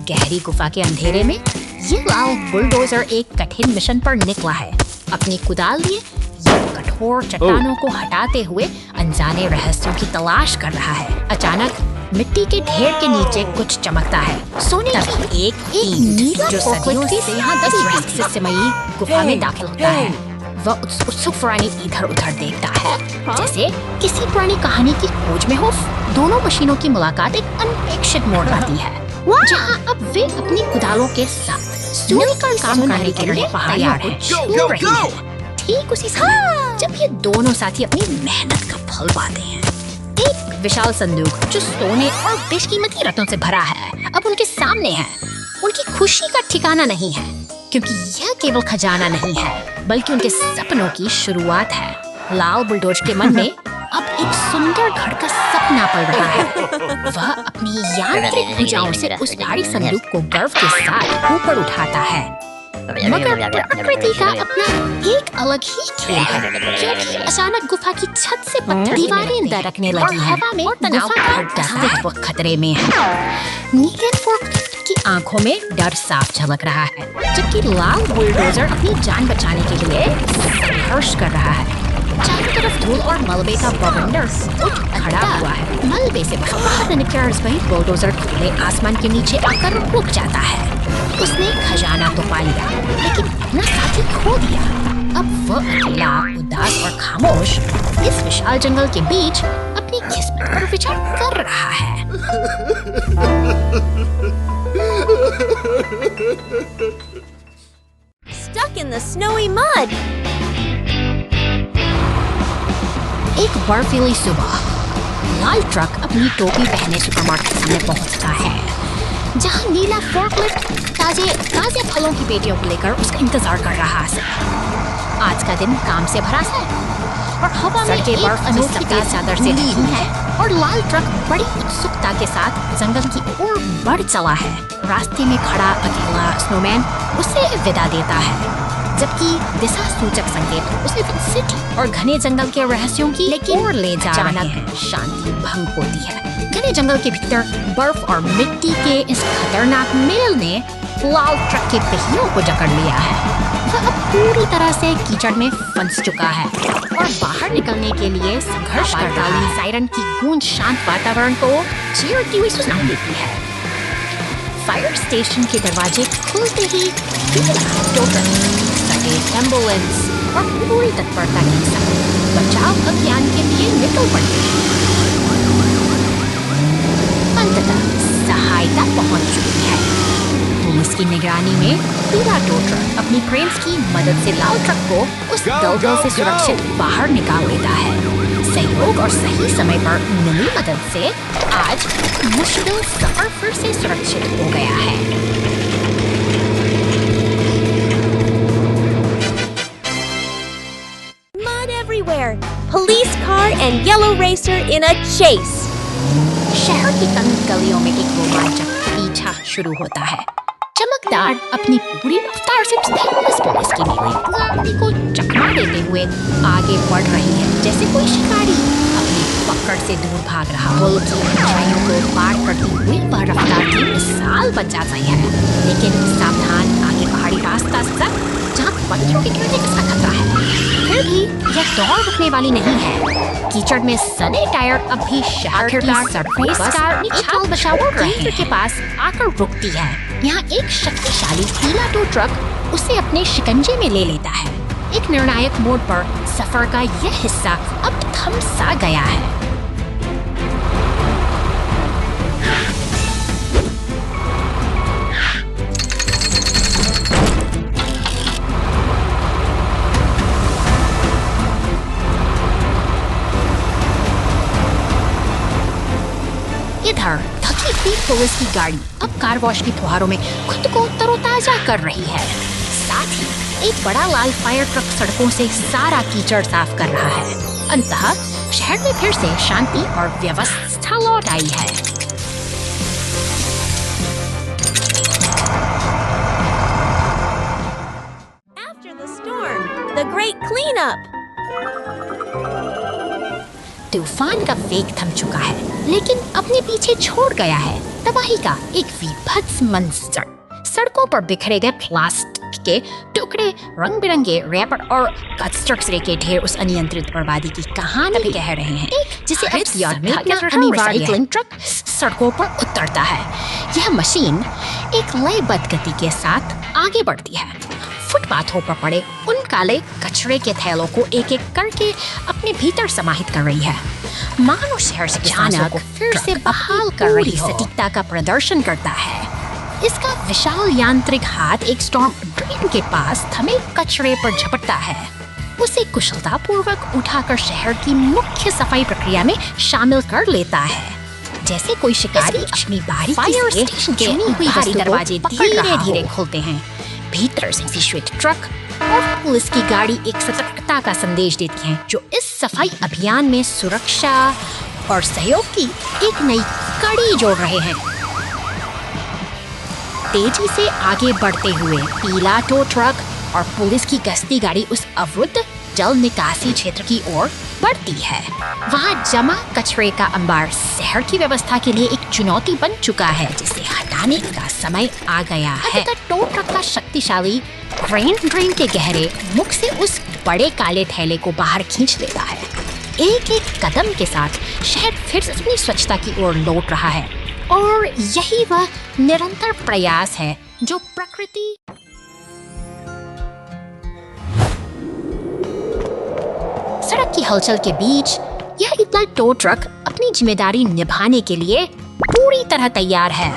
गहरी गुफा के अंधेरे में ये लाल बुलडोजर एक कठिन मिशन पर निकला है। अपनी कुदाल लिए ये कठोर चट्टानों को हटाते हुए अनजाने रहस्यों की तलाश कर रहा है। अचानक मिट्टी के ढेर के नीचे कुछ चमकता है। सोने की एक ईंट जो सदियों से यहाँ रहस्यमयी गुफा में दाखिल होता है। वह उत्सुक प्राणी इधर उधर देखता है, जैसे किसी पुरानी कहानी की खोज में हो। दोनों मशीनों की मुलाकात एक अनपेक्षित मोड़ पाती है, जहाँ अब वे अपनी कुदालों के साथ मिलकर काम करने के लिए तैयार हैं। छू रही हैं। ठीक उसी समय जब ये दोनों साथी अपनी मेहनत का फल पाते हैं। एक विशाल संदूक जो सोने और बेशकीमती रत्नों से भरा है अब उनके सामने है। उनकी खुशी का ठिकाना नहीं है, क्योंकि यह केवल खजाना नहीं है बल्कि उनके सपनों की शुरुआत है। लाल बुलडोज के मन में अब एक सुंदर घर का सपना पल रहा है। वह अपनी यांत्रिक भुजाओं से उस भारी संदूक को गर्व के साथ ऊपर उठाता है, मगर प्रकृति का अपना एक अलग ही खेल है, क्योंकि अचानक गुफा की छत से पत्थर दीवारें दरकने लगी हैं और तनाव बढ़ता है। वो खतरे में है। नीगन फोर्कलिफ्ट की आंखों में डर साफ झलक रहा है, जबकि लाल बुलडोजर अपनी जान बचाने के लिए संघर्ष कर रहा है। चारों तरफ धूल और मलबे का बवंडर उठ खड़ा हुआ है। मलबे से बाहर निकलकर वही बुलडोजर खुले आसमान के नीचे आकर रुक जाता है। उसने खजाना तो पा लिया, लेकिन अपना साथी खो दिया। अब वह अकेला, उदास और खामोश इस विशाल जंगल के बीच अपनी किस्मत पर विचार कर रहा है। Stuck in the snowy mud. एक बर्फीली सुबह लाल ट्रक अपनी टोपी पहने सुपरमार्केट सामने पहुंचता है, जहां नीला फोर्कलिफ्ट ताजे फलों की पेटियों को लेकर उसका इंतजार कर रहा है। आज का दिन काम से भरा है और हवा में एक अनोखी चादर से ढकी है और लाल ट्रक बड़ी उत्सुकता के साथ जंगल की ओर बढ़ चला है। रास्ते में खड़ा अकेला स्नोमैन उसे विदा देता है, जबकि दिशा सूचक संकेत उसे सिटी और घने जंगल के रहस्यों की ओर ले जा रहे हैं। शांति भंग होती है। घने जंगल के भीतर बर्फ और मिट्टी के इस खतरनाक मेल ने लाल ट्रक के पहियों को जकड़ लिया है। वह अब पूरी तरह से कीचड़ में फंस चुका है और बाहर निकलने के लिए संघर्ष करता है। सायरन की गूंज शांत वातावरण को चीरती हुई सुनाई देती है। फायर स्टेशन के दरवाजे खुलते ही एम्बुलेंस और पूरी तत्परता के साथ बचाव अभियान के लिए निकल पड़ते हैं। अंततः सहायता पहुंच चुकी है। पुलिस की निगरानी में पीला टो ट्रक अपनी क्रेन्स की मदद से लाल ट्रक को उस दलदल से सुरक्षित बाहर निकाल लेता है। सहयोग और सही समय पर मिली मदद से आज मुश्किल सफर फिर से सुरक्षित हो गया है। Everywhere. Police car and yellow racer in a chase. शहर की तंग गलियों में एक रोमांचक पीछा शुरू होता है। चमकदार अपनी पूरी रफ्तार से पुलिस की गाड़ी को चकमा देते हुए आगे बढ़ रही है, जैसे कोई शिकारी अपनी पकड़ से दूर भाग रहा हो। ऊंचाइयों को पार करती हुई वह रफ्तार की मिसाल बन जाती है, लेकिन सावधान आगे पहाड़ी रास्ता जहाँ पत्थरों के गिरने का खतरा है। फिर भी यह दौड़ रुकने वाली नहीं है। कीचड़ में सने टायर अब भी शहर की सड़कों पर बचाव केंद्र के पास आकर रुकती है। यहाँ एक शक्तिशाली पीला टो ट्रक उसे अपने शिकंजे में ले लेता है। एक निर्णायक मोड़ पर सफर का यह हिस्सा अब थम सा गया है। इधर थकी हुई पुलिस की गाड़ी अब कार वॉश की फुहारों में खुद को तरोताजा कर रही है। साथ ही एक बड़ा लाल फायर ट्रक सड़कों से सारा कीचड़ साफ कर रहा है। अंततः शहर में फिर से शांति और व्यवस्था लौट आई है। After the storm, the great cleanup. तूफान का वेग थम चुका है, लेकिन अपने पीछे छोड़ गया है। तबाही का एक विभत्स मंजर। सड़कों पर बिखरे गए प्लास्टिक के टुकड़े, रंग बिरंगे रैपर और कचरे के ढेर उस अनियंत्रित बर्बादी की कहानी कह रहे हैं, जिसे रिसाइक्लिंग ट्रक सड़कों पर उतरता है। यह मशीन एक लयबद्ध गति के साथ आगे बढ़ती है, फुटपाथों पर पड़े उन काले कचरे के थैलों को एक एक करके अपने भीतर समाहित कर रही है, मानो शहर से अचानक फिर से बहाल कर रही सटीकता का प्रदर्शन करता है। इसका विशाल यांत्रिक हाथ एक स्टॉर्म ड्रेन के पास थमे कचरे पर झपटता है, उसे कुशलतापूर्वक उठाकर शहर की मुख्य सफाई प्रक्रिया में शामिल कर लेता है, जैसे कोई शिकारी अपनी बारी फायर स्टेशन के बाहरी दरवाजे धीरे-धीरे खोलते हैं। भीतर से विश्वित ट्रक और पुलिस की गाड़ी एक सतर्कता का संदेश देती हैं, जो इस सफाई अभियान में सुरक्षा और सहयोग की एक नई कड़ी जोड़ रहे हैं। तेजी से आगे बढ़ते हुए पीला टो ट्रक और पुलिस की गश्ती गाड़ी उस अवरुद्ध जल निकासी क्षेत्र की ओर बढ़ती है। वहाँ जमा कचरे का अंबार शहर की व्यवस्था के लिए एक चुनौती बन चुका है, जिसे हटाने का समय आ गया है। टो ट्रक का शक्तिशाली क्रेन ड्रेन के गहरे मुख से उस बड़े काले थैले को बाहर खींच लेता है। एक एक कदम के साथ शहर फिर से अपनी स्वच्छता की ओर लौट रहा है, और यही वह निरंतर प्रयास है जो प्रकृति सड़क की हलचल के बीच यह इतना टो ट्रक अपनी जिम्मेदारी निभाने के लिए पूरी तरह तैयार है।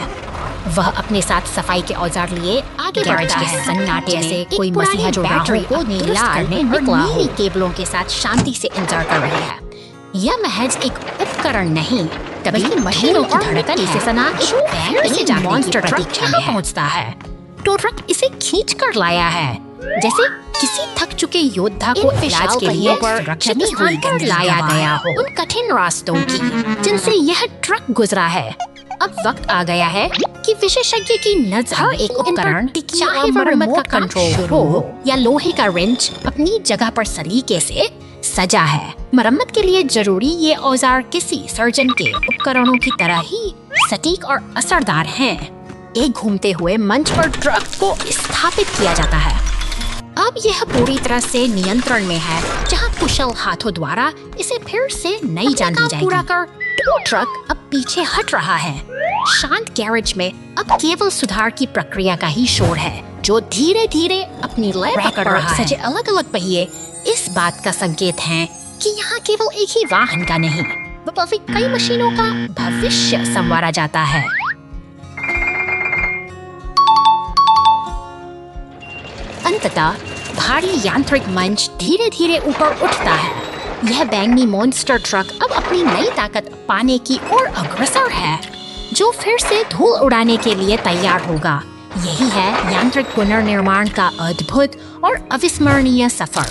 वह अपने साथ सफाई के औजार लिए आगे बढ़ता है, सन्नाटे से कोई मसीहा जो बैटरी को लाल नीली केबलों के साथ शांति से इंतजार कर रहे हैं। यह महज एक उपकरण नहीं, बल्कि मशीनों की धड़कन से सना एक बैंड से जागने की प्रतीक्षा में पहुंचता है। टो ट्रक इसे खींच कर लाया है, जैसे किसी थक चुके योद्धा को इलाज के लिए सुरक्षित स्थान पर लाया गया हो, उन कठिन रास्तों की जिनसे यह ट्रक गुजरा है। अब वक्त आ गया है कि विशेषज्ञ की नजर एक उपकरण, चाहे वह रिमोट का कंट्रोल हो या लोहे का रिंच, अपनी जगह पर सलीके से सजा है। मरम्मत के लिए जरूरी ये औजार किसी सर्जन के उपकरणों की तरह ही सटीक और असरदार हैं। एक घूमते हुए मंच पर ट्रक को स्थापित किया जाता है। अब यह पूरी तरह से नियंत्रण में है, जहां कुशल हाथों द्वारा इसे फिर से नई जान दी जाएगी। पूरा कर टो ट्रक अब पीछे हट रहा है। शांत गैरेज में अब केवल सुधार की प्रक्रिया का ही शोर है, जो धीरे धीरे अपनी लय पकड़ रहा है। सजे अलग अलग पहिए इस बात का संकेत हैं कि यहाँ केवल एक ही वाहन का नहीं, बल्कि कई मशीनों का भविष्य संवारा जाता है। अंततः भारी यांत्रिक मंच धीरे धीरे ऊपर उठता है। यह बैंगनी मॉन्स्टर ट्रक अब अपनी नई ताकत पाने की ओर अग्रसर है, जो फिर से धूल उड़ाने के लिए तैयार होगा। यही है यांत्रिक पुनर्निर्माण का अद्भुत और अविस्मरणीय सफर।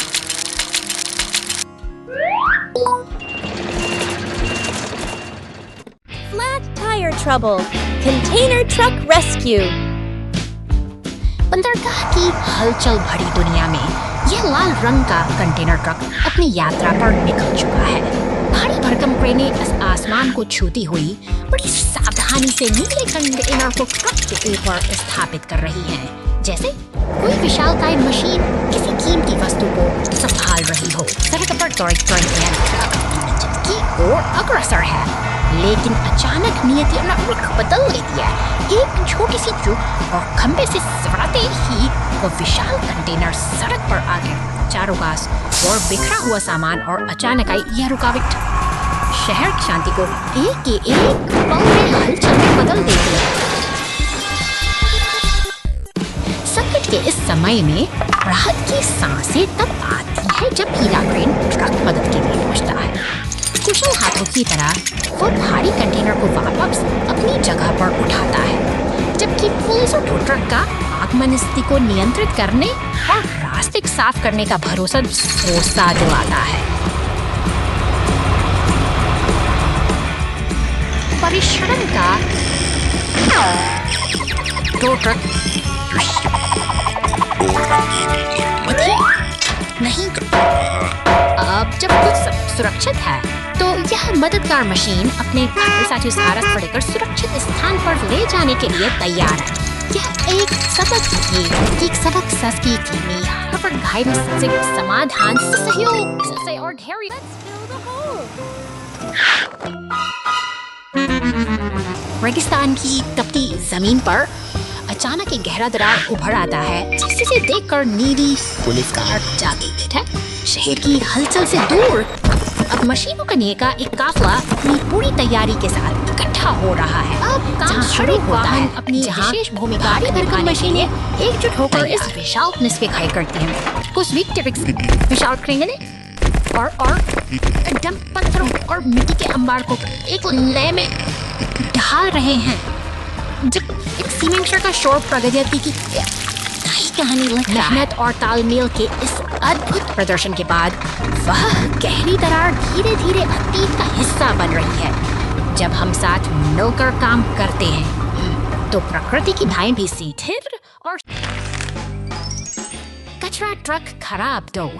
Flat tire trouble. Container truck rescue. बंदरगाह की हलचल भरी दुनिया में यह लाल रंग का कंटेनर ट्रक अपनी यात्रा पर निकल चुका है। भारी भरकम क्रेनें इस आसमान को छूती हुई बड़ी सावधानी से नीले कंटेनर को ट्रक के ऊपर स्थापित कर रही हैं, जैसे कोई विशालकाय मशीन किसी कीमती वस्तु को संभाल रही हो। सड़क पर ट्रक की ओर अग्रसर है, लेकिन अचानक नियति अपना रुख बदल लेती है। एक छोटी सी चूक और खंबे से सवराते ही वो विशाल कंटेनर सड़क पर आ गया। चारों पास और बिखरा हुआ सामान और अचानक आई यह रुकावट शहर की शांति को एक के एक पल में हलचल में बदल देती है। संकट के इस समय में राहत की सांसें तब आती है जब पीला क्रेन ट्रक मदद के लिए पहुंचता है। कुशल हाथों की तरह वो भारी कंटेनर को वापस अपनी जगह पर उठाता है, जबकि पुलिस और टो ट्रक का आगमन स्थिति को नियंत्रित करने और रास्ते साफ करने का भरोसा दिलाता है। परिश्रम का टो ट्रक नहीं, अब जब कुछ सुरक्षित है तो यह मददगार मशीन अपने सारस को लेकर सुरक्षित स्थान पर ले जाने के लिए तैयार है। यह एक सबक सस्ती कीमी पर घायल से समाधान सहयोग से और धैर्य। रेगिस्तान की तपती जमीन पर अचानक एक गहरा दरार उभर आता है, जिसे देखकर नीली पुलिस कार जागी है। शहर की हलचल से दूर अब मशीनों का नेका एक काफला अपनी पूरी तैयारी के साथ इकट्ठा हो रहा है। अब काम शुरू होता है। अपनी विशेष भूमिका निभाने मशीनें एकजुट होकर इस विशाल निस्फे खाई करती हैं। कुछ विशाल क्रेंगने और डंप पत्थरों और मिट्टी के अंबार को एक लय में ढाल रहे हैं। जब एक सीमेंट का शोर प्रगति की कहानी लिखता है। मेहनत और तालमेल के इस अद्भुत प्रदर्शन के बाद वह गहरी दरार धीरे धीरे अतीत का हिस्सा बन रही है। जब हम साथ मिलकर काम करते हैं तो प्रकृति की भाएं भी स्थिर और कचरा ट्रक खराब दो।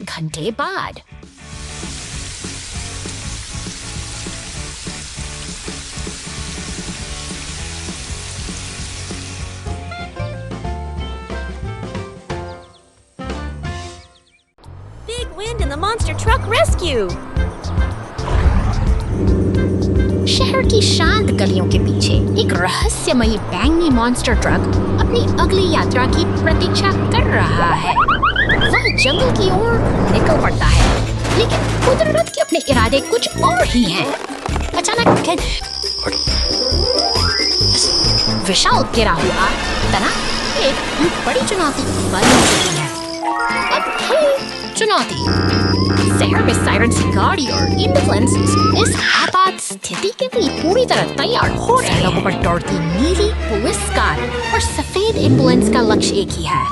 घंटे बाद Big wind in the monster truck rescue. शहर की शांत गलियों के पीछे एक रहस्यमयी बैंगनी मॉन्स्टर ट्रक अपनी अगली यात्रा की प्रतीक्षा कर रहा है। वह जंगल की ओर निकल पड़ता है, लेकिन कुदरत के अपने इरादे कुछ और ही हैं। अचानक विशाल गिरा हुआ तना एक बड़ी चुनौती बन चुकी है। अब है चुनौती शहर में सायरन की गाड़ी और एम्बुलेंस इस आपात स्थिति के लिए पूरी तरह तैयार हो रहे हैं। लोगों पर दौड़ती नीली पुलिस कार और सफेद एम्बुलेंस का लक्ष्य एक ही है,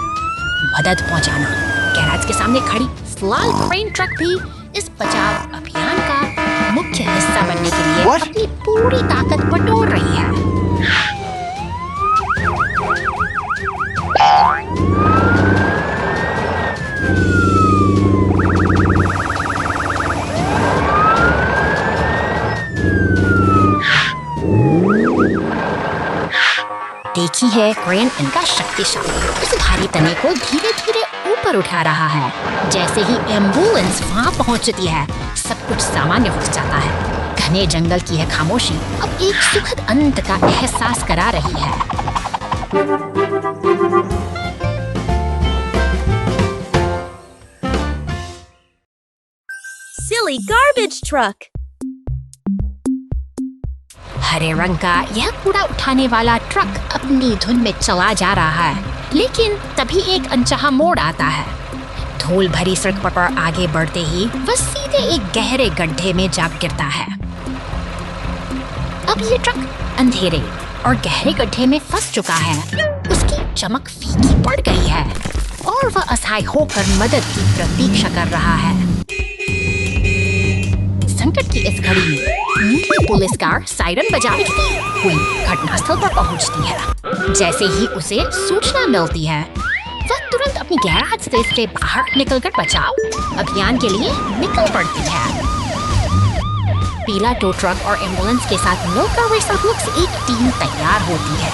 मदद पहुंचाना। गैराज के सामने खड़ी लाल क्रेन ट्रक भी इस बचाव अभियान का मुख्य हिस्सा बनने के लिए अपनी पूरी ताकत बटोर रही है। देखी है क्रेन इनका शक्तिशाली इस भारी तने को धीरे धीरे ऊपर उठा रहा है। जैसे ही एम्बुलेंस वहां पहुंचती है, सब कुछ सामान्य हो जाता है। घने जंगल की है खामोशी अब एक सुखद अंत का एहसास करा रही है। Silly garbage truck. हरे रंग का यह कूड़ा उठाने वाला ट्रक अपनी धुन में चला जा रहा है, लेकिन तभी एक अनचाहा मोड़ आता है। धूल भरी सड़क पर आगे बढ़ते ही वह सीधे एक गहरे गड्ढे में जा गिरता है। अब ये ट्रक अंधेरे और गहरे गड्ढे में फंस चुका है। उसकी चमक फीकी पड़ गई है और वह असहाय होकर मदद की प्रतीक्षा कर रहा है। संकट की इस घड़ी में नीली पुलिस कार सायरन बजाती हुई घटनास्थल पर पहुंचती है। जैसे ही उसे सूचना मिलती है, वह तुरंत तुरंत अपनी गैराज से बाहर निकलकर बचाव अभियान के लिए निकल पड़ती है। पीला टो ट्रक और एम्बुलेंस के साथ मिलकर वे सब लोग से एक टीम तैयार होती है।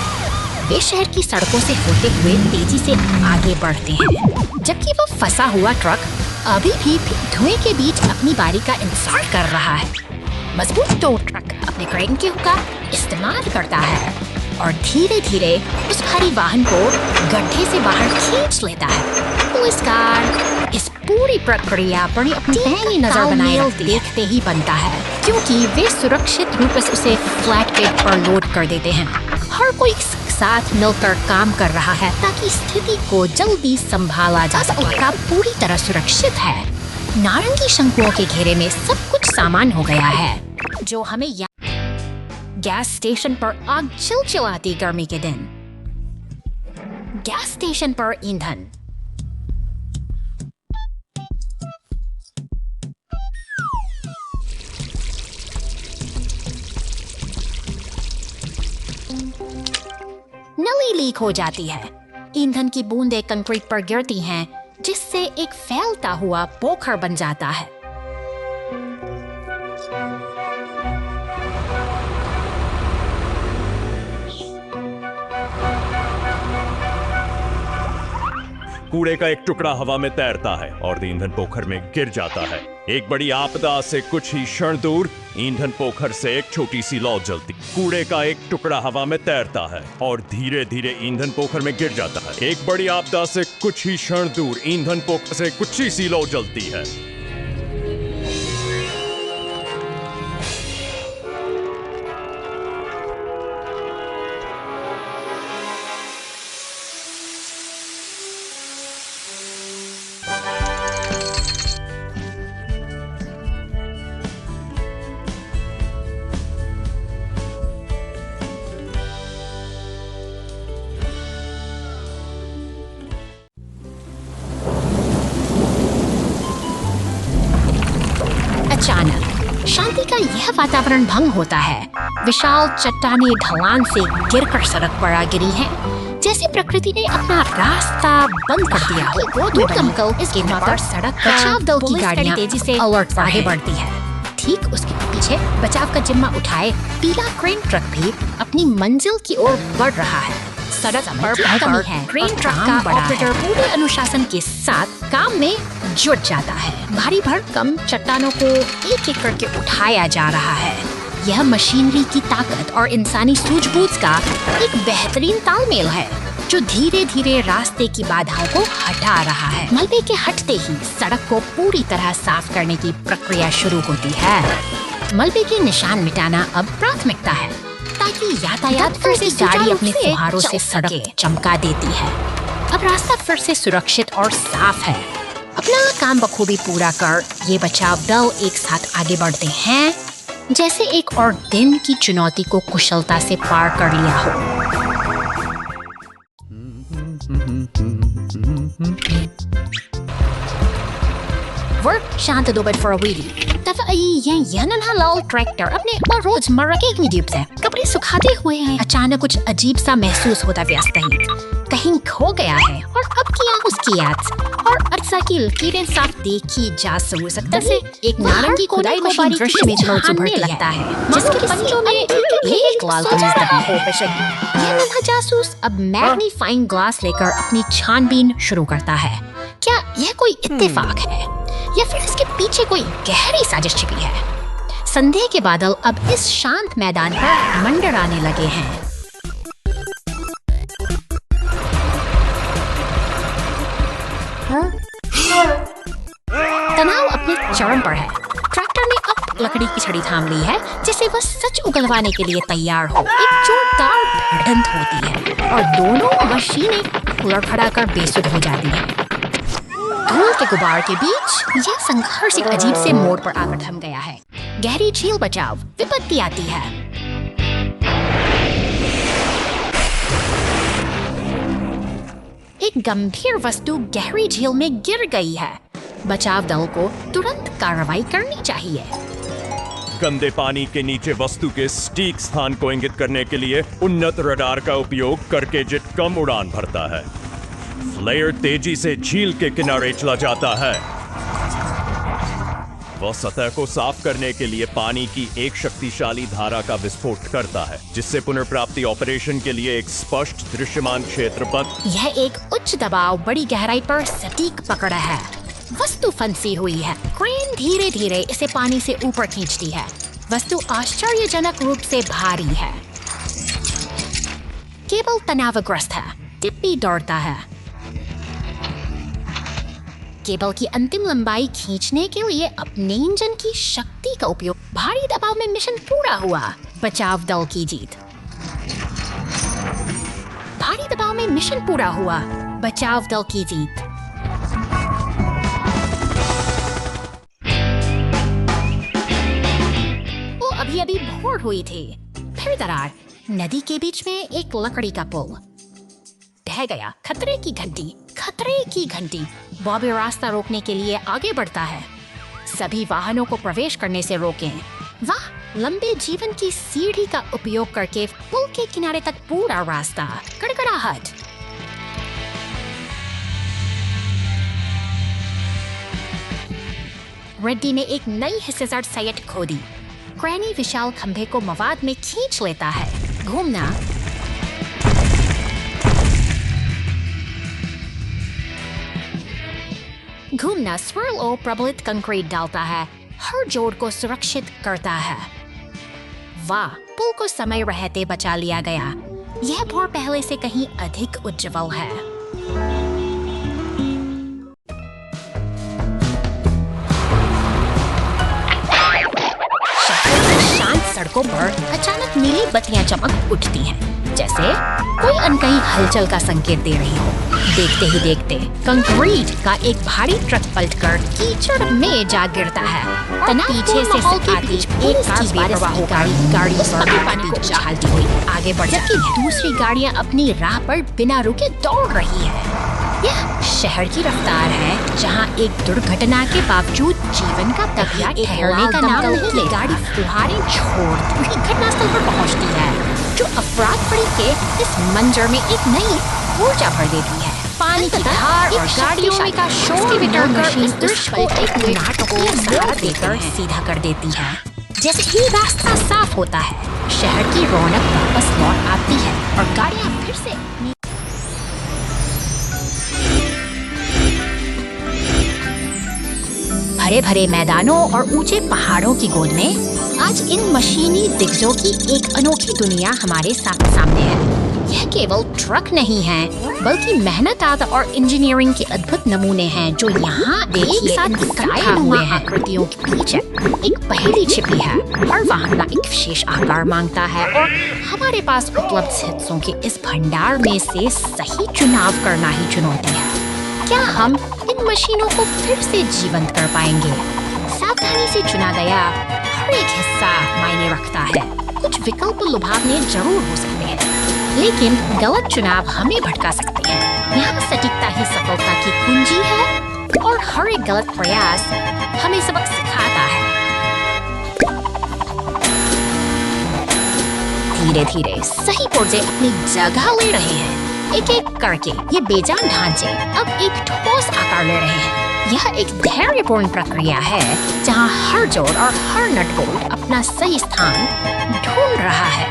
वे शहर की सड़कों से होते हुए तेजी से आगे बढ़ते हैं, जबकि वो फंसा हुआ ट्रक अभी भी धुएं के बीच अपनी बारी का इंतजार कर रहा है। मजबूत टो ट्रक अपने क्रेन के हुक का इस्तेमाल करता है और धीरे धीरे उस भारी वाहन को गड्ढे से बाहर खींच लेता है। पुलिस कार इस पूरी प्रक्रिया पर अपनी पैनी नजर बनाए देखते ही बनता है, क्योंकि वे सुरक्षित रूप से उसे फ्लैट बेड पर लोड कर देते हैं। हर कोई साथ मिलकर काम कर रहा है ताकि स्थिति को जल्दी संभाला जा सके। इलाका पूरी तरह सुरक्षित है। नारंगी शंकुओं के घेरे में सब कुछ सामान हो गया है, जो हमें गैस स्टेशन पर आग चिलचिलाती गर्मी के दिन। गैस स्टेशन पर ईंधन। नली लीक हो जाती है। ईंधन की बूंदें कंक्रीट पर गिरती हैं, जिससे एक फैलता हुआ पोखर बन जाता है। कूड़े का एक टुकड़ा हवा में तैरता है और ईंधन पोखर में गिर जाता है। एक बड़ी आपदा से कुछ ही क्षण दूर ईंधन पोखर से एक छोटी सी लौ जलती। कूड़े का एक टुकड़ा हवा में तैरता है और धीरे धीरे ईंधन पोखर में गिर जाता है। एक बड़ी आपदा से कुछ ही क्षण दूर ईंधन पोखर से कुछ ही सी लौ जलती है। अचानक शांति का यह वातावरण भंग होता है। विशाल चट्टानें ढलान से गिरकर सड़क पर आ गिरी हैं, जैसे प्रकृति ने अपना रास्ता बंद कर दिया हो। भूकंप इसके मात्र सड़क बचाव दल की गाड़ियां तेजी से अलर्ट आगे बढ़ती है। ठीक उसके पीछे बचाव का जिम्मा उठाए पीला क्रेन ट्रक भी अपनी मंजिल की ओर बढ़ रहा है। सड़क पर कमी है। क्रेन ट्रक का ऑपरेटर पूरे अनुशासन के साथ काम में जुट जाता है। भारी भरकम चट्टानों को एक एक करके उठाया जा रहा है। यह मशीनरी की ताकत और इंसानी सूझबूझ का एक बेहतरीन तालमेल है, जो धीरे धीरे रास्ते की बाधाओं को हटा रहा है। मलबे के हटते ही सड़क को पूरी तरह साफ करने की प्रक्रिया शुरू होती है। मलबे के निशान मिटाना अब प्राथमिकता है, ताकि यातायात फिर से गाड़ी अपने फुहारों से सड़क चमका देती है। अब रास्ता फिर से सुरक्षित और साफ है। अपना काम बखूबी पूरा कर ये बचाव दल एक साथ आगे बढ़ते हैं, जैसे एक और दिन की चुनौती को कुशलता से पार कर लिया हो। Work शांत दोबट for a wheelie। तब ये नन्हा ट्रैक्टर अपने रोजमर्रा के मीडियम से कपड़े सुखाते हुए हैं। अचानक कुछ अजीब सा महसूस होता व्यस्त कहीं खो गया है और अब किया उसकी याद और अरसा की लकीरें साफ देखी जा सकता से एक नारंगी खुदाई मशीन दृश्य में उभरने लगता है, जिसके पंजों में एक लाल कमीज दबी हो। यह नन्हा जासूस अब मैग्नीफाइंग ग्लास लेकर अपनी छानबीन शुरू करता है। क्या यह कोई इत्तेफाक है या फिर इसके पीछे कोई गहरी साजिश छिपी है? संदेह के बादल अब इस शांत मैदान पर मंडराने लगे हैं। तनाव अपने चरम पर है। ट्रैक्टर ने अब लकड़ी की छड़ी थाम ली है, जिसे वह सच उगलवाने के लिए तैयार हो। एक जोरदार भिड़ंत होती है और दोनों मशीनें लड़खड़ाकर बेसुध हो जाती हैं। धूल के गुबार के बीच यह संघर्ष एक अजीब से मोड़ पर आकर थम गया है। गहरी झील बचाव विपत्ति आती है। एक गंभीर वस्तु गहरी झील में गिर गई है। बचाव दल को तुरंत कार्रवाई करनी चाहिए। गंदे पानी के नीचे वस्तु के सटीक स्थान को इंगित करने के लिए उन्नत रडार का उपयोग करके जेट कम उड़ान भरता है। फ्लेयर तेजी से झील के किनारे चला जाता है। वह सतह को साफ करने के लिए पानी की एक शक्तिशाली धारा का विस्फोट करता है, जिससे पुनर्प्राप्ति ऑपरेशन के लिए एक स्पष्ट दृश्यमान क्षेत्र बन। यह एक उच्च दबाव बड़ी गहराई पर सटीक पकड़ है। वस्तु फंसी हुई है। क्रेन धीरे धीरे इसे पानी से ऊपर खींचती है। वस्तु आश्चर्यजनक रूप से भारी है। केबल तनावग्रस्त है। टिप्पी दौड़ता है। केबल की अंतिम लंबाई खींचने के लिए अपने इंजन की शक्ति का उपयोग। भारी दबाव में मिशन पूरा हुआ। बचाव दल की जीत। भारी दबाव में मिशन पूरा हुआ। बचाव दल की जीत। वो अभी भोर हुई थी। फिर दरार। नदी के बीच में एक लकड़ी का पुल ढह गया। खतरे की घंटी। खतरे की घंटी। बॉबी रास्ता रोकने के लिए आगे बढ़ता है। सभी वाहनों को प्रवेश करने से रोकें। वाह, लंबे जीवन की सीढ़ी का उपयोग करके पुल के किनारे तक पूरा रास्ता। कड़कड़ाहट। रेड्डी ने एक नई हिस्सेदार साइट खोदी। क्रैनी विशाल खंभे को मवाद में खींच लेता है। घूमना। घूमना स्वर्ल और प्रबलित कंक्रीट डालता है। हर जोड़ को सुरक्षित करता है। वाह, पुल को समय रहते बचा लिया गया। यह भोर पहले से कहीं अधिक उज्जवल है। शहर की शांत सड़कों पर अचानक नीली बत्तियां चमक उठती हैं, जैसे कोई अनकही हलचल का संकेत दे रही हो। देखते ही देखते कंक्रीट का एक भारी ट्रक पलटकर कीचड़ में जा गिरता है। पीछे से आती एक गाड़ी पानी को उछालती हुई आगे बढ़ जाती है। दूसरी गाड़ियां अपनी राह पर बिना रुके दौड़ रही है। यह शहर की रफ्तार है, जहां एक दुर्घटना के बावजूद जीवन का तबियत ठहरने का नाम नहीं ले। गाड़ी फुहारें छोड़ती हुई घटनास्थल पर पहुंचती है, जो अफराद पड़ी के इस मंजर में एक नई ऊर्जा भर देती है। पानी की धार और गाड़ियों में का शोर मिटाकर इस दृश्य को एक नाटकीय सहारा देकर सीधा कर देती है। जैसे ही रास्ता साफ होता है, शहर की रौनक वापस लौट आती है और गाड़ियां फिर से हरे भरे मैदानों और ऊंचे पहाड़ों की गोद में आज इन मशीनी दिग्गजों की एक अनोखी दुनिया हमारे सामने है। यह केवल ट्रक नहीं है, बल्कि मेहनत और इंजीनियरिंग के अद्भुत नमूने हैं, जो यहाँ एक साथ इकट्ठा हुए हैं। आकृतियों के पीछे एक पहेली छिपी है। हर वाहन एक विशेष आकार मांगता है और हमारे पास उपलब्ध हिस्सों के इस भंडार में से सही चुनाव करना ही चुनौती है। क्या हम इन मशीनों को फिर से जीवंत कर पाएंगे? सावधानी से चुना गया हर एक हिस्सा मायने रखता है। कुछ विकल्प लुभावने जरूर हो सकते हैं, लेकिन गलत चुनाव हमें भटका सकते हैं। यहाँ सटीकता ही सफलता की कुंजी है और हर एक गलत प्रयास हमें सबक सिखाता है। धीरे धीरे सही पुर्जे अपनी जगह ले रहे हैं। एक एक करके ये बेजान ढांचे अब एक ठोस आकार ले रहे हैं। यह एक धैर्यपूर्ण प्रक्रिया है, जहां हर जोड़ और हर नट बोल्ट अपना सही स्थान ढूंढ रहा है।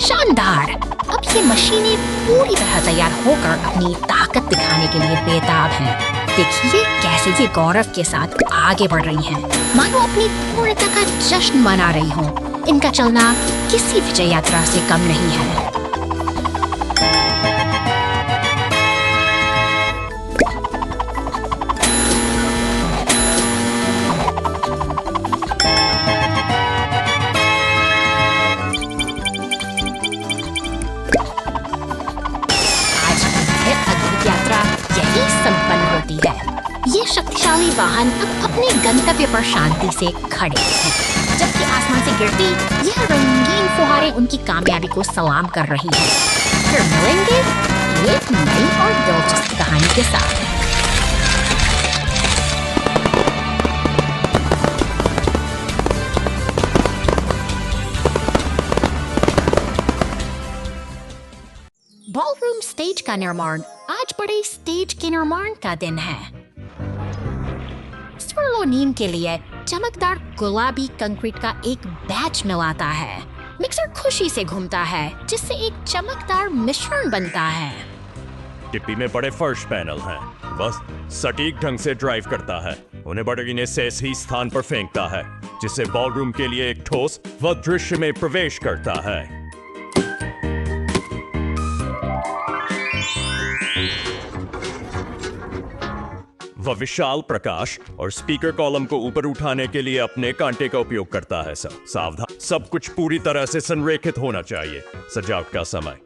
शानदार! अब ये मशीनें पूरी तरह तैयार होकर अपनी ताकत दिखाने के लिए बेताब हैं। देखिए कैसे ये गौरव के साथ आगे बढ़ रही हैं, मानो अपनी पूर्णता का जश्न मना रही हों। इनका चलना किसी विजय यात्रा से कम नहीं है। ये शक्तिशाली वाहन अब अपने गंतव्य पर शांति से खड़े हैं, जबकि आसमान से गिरती यह रंगीन फुहारें उनकी कामयाबी को सलाम कर रही हैं। फिर मिलेंगे एक नई और दिलचस्प कहानी के साथ। का निर्माण। आज बड़े स्टेज के निर्माण का दिन है। स्वर्लोनीन के लिए चमकदार गुलाबी कंक्रीट का एक बैच मिलाता है। मिक्सर खुशी से घूमता है जिससे एक चमकदार मिश्रण बनता है। डिब्बी में बड़े फर्श पैनल हैं। बस सटीक ढंग से ड्राइव करता है। उन्हें बड़गिने से सही स्थान पर फेंकता है जिससे बॉलरूम के लिए एक ठोस व दृश्य में प्रवेश करता है। वह विशाल प्रकाश और स्पीकर कॉलम को ऊपर उठाने के लिए अपने कांटे का उपयोग करता है। सावधान, सब कुछ पूरी तरह से संरेखित होना चाहिए। सजावट का समय।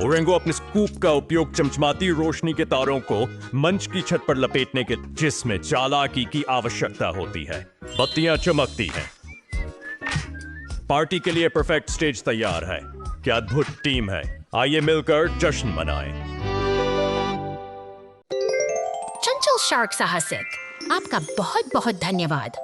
ओरेंगो अपने स्कूप का उपयोग चमचमाती रोशनी के तारों को मंच की छत पर लपेटने के जिसमें चालाकी की आवश्यकता होती है। बत्तियां चमकती हैं। पार्टी के लिए परफेक्ट स्टेज तैयार है। क्या अद्भुत टीम है। आइए मिलकर जश्न मनाएं। चंचल शार्क साहसिक, आपका बहुत बहुत धन्यवाद।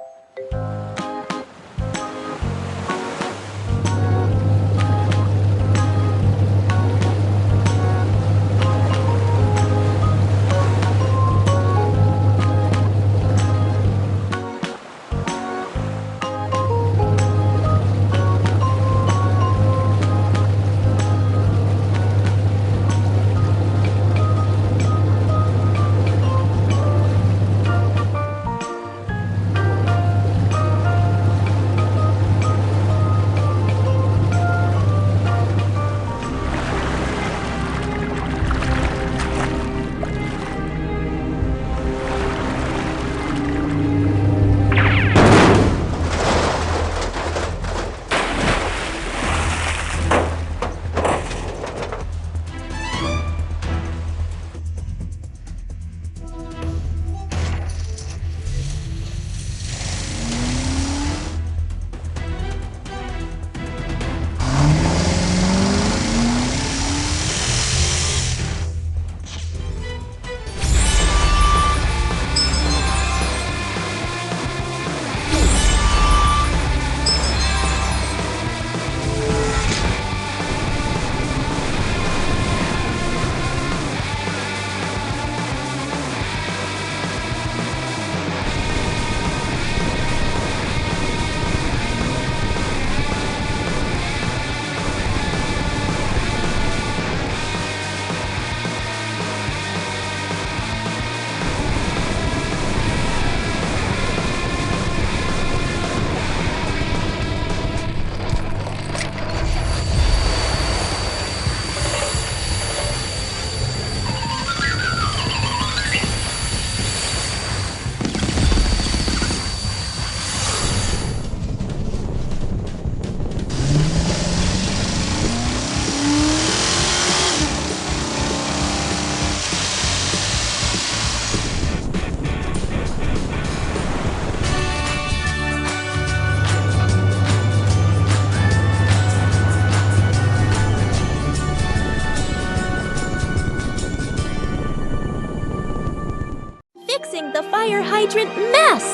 The fire hydrant mess.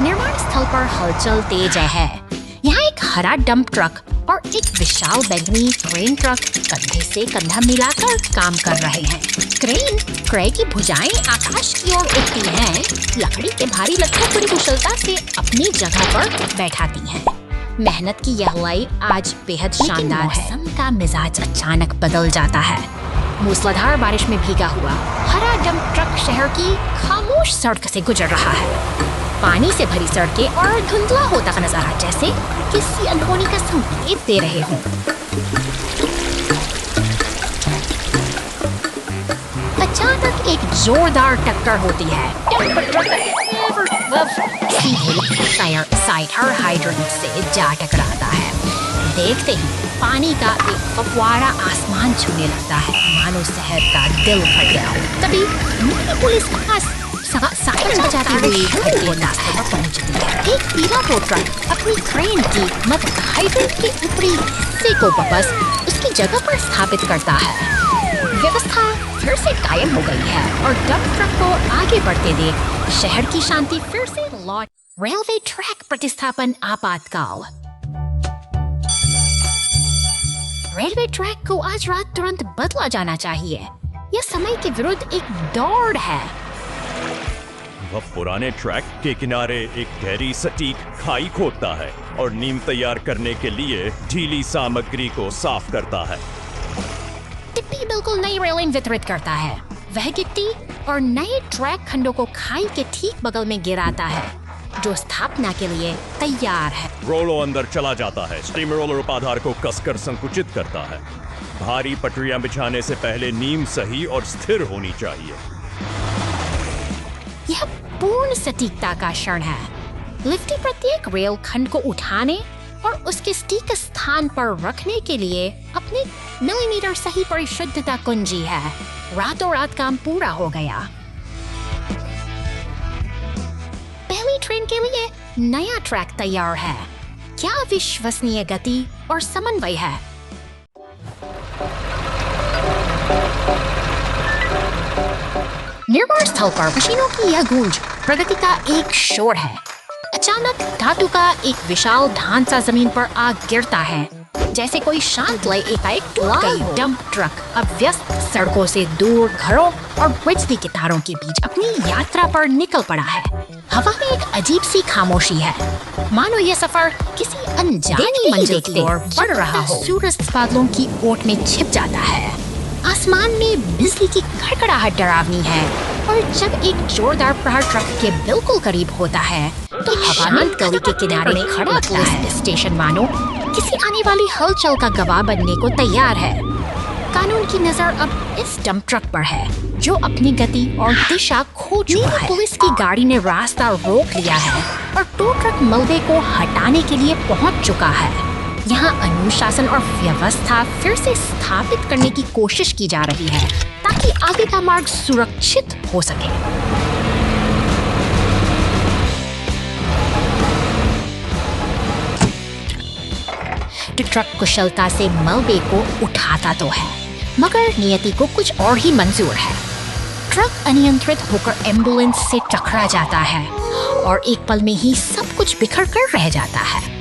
निर्माण स्थल पर हलचल तेज है। यहाँ एक हरा डंप ट्रक और एक विशाल बैंगनी क्रेन ट्रक कंधे से कंधा मिलाकर काम कर रहे हैं। क्रेन की भुजाएं आकाश की ओर उठती हैं, लकड़ी के भारी लट्ठों बड़ी कुशलता से अपनी जगह पर बैठाती हैं। मेहनत की यह लय आज बेहद शानदार है। मौसम का मिजाज अचानक बदल जाता है। मूसलाधार बारिश में भीगा हुआ हरा डंप ट्रक शहर की खामोश सड़क से गुजर रहा है। पानी से भरी सड़कें और धुंधला होता का नजारा जैसे किसी अनहोनी का संकेत दे रहे हों। अचानक एक जोरदार टक्कर होती है। सीधे साइडर हाइड्रेंट से जा टकराता है। देखते ही पानी का एक फव्वारा आसमान छूने लगता है, मानो शहर का दिल फट गया हो। तभी पुलिस के पास साइरन बजाती हुई रास्ते पर पहुंचती है। एक पीला वो ट्रक अपनी क्रेन की मदद हाइड्रेंट के ऊपरी हिस्से को वापस उसकी जगह पर स्थापित करता है। व्यवस्था फिर से कायम हो गई है और डंप ट्रक को आगे बढ़ते देख शहर की शांति फिर से लौट। रेलवे ट्रैक प्रतिस्थापन आपातकाल। रेलवे ट्रैक को आज रात तुरंत बदला जाना चाहिए। यह समय के विरुद्ध एक दौड़ है। वह पुराने ट्रैक के किनारे एक गहरी सटीक खाई खोदता है और नींव तैयार करने के लिए ढीली सामग्री को साफ करता है। टिप्पी बिल्कुल नई रेलिंग वितरित करता है। वह गिट्टी और नए ट्रैक खंडों को खाई के ठीक बगल में गिराता है, जो स्थापना के लिए तैयार है। रोलो अंदर चला जाता है। स्टीम रोलर उपाधार को कसकर संकुचित करता है। भारी पटरियां बिछाने से पहले नींव सही और स्थिर होनी चाहिए। यह पूर्ण सटीकता का क्षण है। लिफ्टी प्रत्येक रेल खंड को उठाने और उसके सटीक स्थान पर रखने के लिए अपनी मिलीमीटर सही परिशुद्धता कुंजी है। रातों रात काम पूरा हो गया। पहली ट्रेन के लिए नया ट्रैक तैयार है। क्या विश्वसनीय गति और समन्वय है। निर्माण स्थल पर मशीनों की यह गूंज प्रगति का एक शोर है। अचानक धातु का एक विशाल ढांचा जमीन पर आ गिरता है, जैसे कोई शांत लय एकाएक टूट गई हो। डंप ट्रक अब व्यस्त सड़कों से दूर घरों और बिजली के तारों के बीच अपनी यात्रा पर निकल पड़ा है। हवा में एक अजीब सी खामोशी है, मानो यह सफर किसी अनजानी मंजिल की ओर बढ़ रहा हो। सूरज बादलों की ओट में छिप जाता है। आसमान में बिजली की खड़खड़ाहट डरावनी है, और जब एक जोरदार प्रहार ट्रक के बिल्कुल करीब होता है तो शांत गली के किनारे खड़ा पुलिस स्टेशन मानो किसी आने वाली हलचल का गवाह बनने को तैयार है। कानून की नजर अब इस डंप ट्रक पर है, जो अपनी गति और दिशा खो चुका है। पुलिस की गाड़ी ने रास्ता रोक लिया है और टो ट्रक मलबे को हटाने के लिए पहुंच चुका है। यहाँ अनुशासन और व्यवस्था फिर से स्थापित करने की कोशिश की जा रही है, ताकि आगे का मार्ग सुरक्षित हो सके। ट्रक कुशलता से मलबे को उठाता तो है, मगर नियति को कुछ और ही मंजूर है। ट्रक अनियंत्रित होकर एम्बुलेंस से टकरा जाता है और एक पल में ही सब कुछ बिखर कर रह जाता है।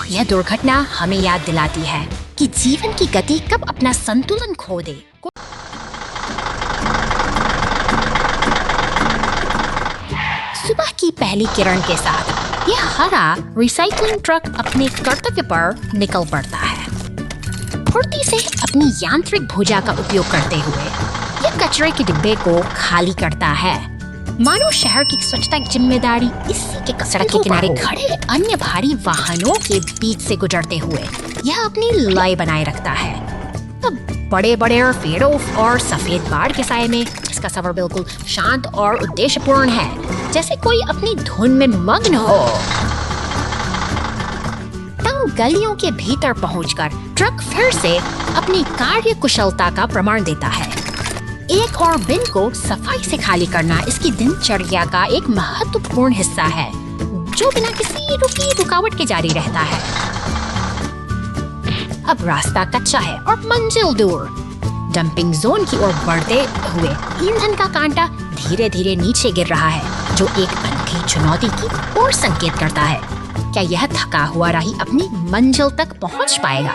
यह दुर्घटना हमें याद दिलाती है कि जीवन की गति कब अपना संतुलन खो दे। सुबह की पहली किरण के साथ यह हरा रिसाइकलिंग ट्रक अपने कर्तव्य पर निकल पड़ता है। फुर्ती से अपनी यांत्रिक भुजा का उपयोग करते हुए यह कचरे के डिब्बे को खाली करता है, मानो शहर की स्वच्छता की जिम्मेदारी इसी के सड़क के किनारे खड़े अन्य भारी वाहनों के बीच से गुजरते हुए यह अपनी लय बनाए रखता है। तब बड़े बड़े पेड़ों और सफेद बाढ़ के साये में इसका सफर बिल्कुल शांत और उद्देश्यपूर्ण है, जैसे कोई अपनी धुन में मग्न हो। तंग गलियों के भीतर पहुंचकर ट्रक फिर से अपनी कार्य कुशलता का प्रमाण देता है। एक और बिन को सफाई से खाली करना इसकी दिनचर्या का एक महत्वपूर्ण हिस्सा है, जो बिना किसी रुकावट के जारी रहता है। अब रास्ता कच्चा है और मंजिल दूर। डंपिंग जोन की ओर बढ़ते हुए ईंधन का कांटा धीरे धीरे नीचे गिर रहा है, जो एक अनोखी चुनौती की ओर संकेत करता है। क्या यह थका हुआ राही अपनी मंजिल तक पहुंच पाएगा?